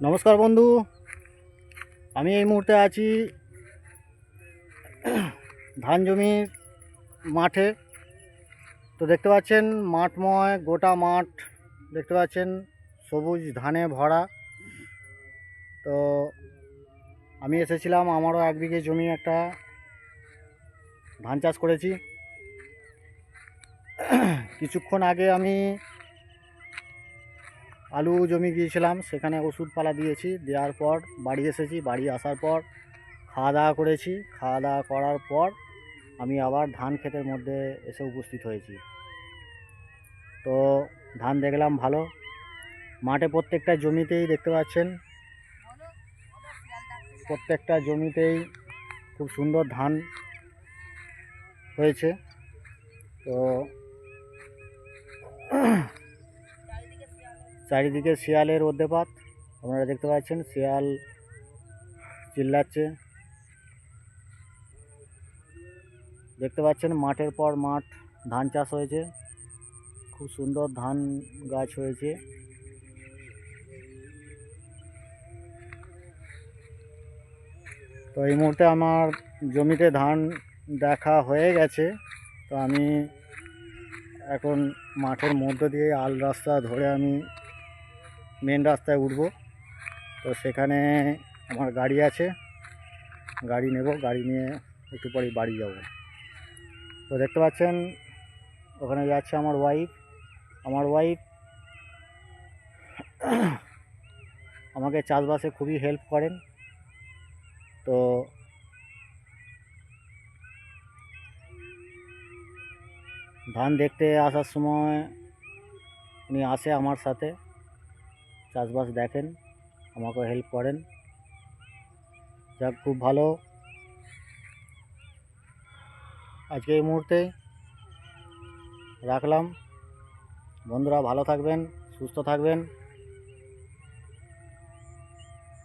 নমস্কার বন্ধু, আমি এই মুহূর্তে আছি ধান জমির মাঠে। তো দেখতে পাচ্ছেন মাঠময় গোটা মাঠ দেখতে পাচ্ছেন, সবুজ ধানে ভরা। তো আমি এসেছিলাম, আমারও 1 বিঘে জমি একটা ধান চাষ করেছি। কিছুক্ষণ আগে আমি আলু জমি গিয়েছিলাম, সেখানে ওষুধপালা দিয়েছি, দেওয়ার পর বাড়ি এসেছি। বাড়ি আসার পর খাওয়া দাওয়া করেছি। খাওয়া দাওয়া করার পর আমি আবার ধান ক্ষেতের মধ্যে এসে উপস্থিত হয়েছি। তো ধান দেখলাম ভালো, মাঠে প্রত্যেকটা জমিতেই দেখতে পাচ্ছেন, প্রত্যেকটা জমিতেই খুব সুন্দর ধান হয়েছে। তো চারিদিকে শিয়ালের অদ্যপাত, আপনারা দেখতে পাচ্ছেন শিয়াল চিল্লাচ্ছে। দেখতে পাচ্ছেন মাঠের পর মাঠ ধান চাষ হয়েছে, খুব সুন্দর ধান গাছ হয়েছে। তো এই মুহূর্তে আমার জমিতে ধান দেখা হয়ে গেছে। তো আমি এখন মাঠের মধ্য দিয়ে আল রাস্তা ধরে আমি মেন রাস্তায় উঠব। তো সেখানে আমার গাড়ি আছে, গাড়ি নেব, গাড়ি নিয়ে একটু পরেই বাড়ি যাব। তো দেখতে পাচ্ছেন ওখানে যাচ্ছে আমার ওয়াইফ। আমার ওয়াইফ আমাকে চাষবাসে খুবই হেল্প করেন। তো ধান দেখতে আসার সময় উনি আসে আমার সাথে, চাষবাস দেখেন, আমাকে হেল্প করেন। যাক, খুব ভালো। আজকে এই মুহূর্তে রাখলাম। বন্ধুরা ভালো থাকবেন, সুস্থ থাকবেন।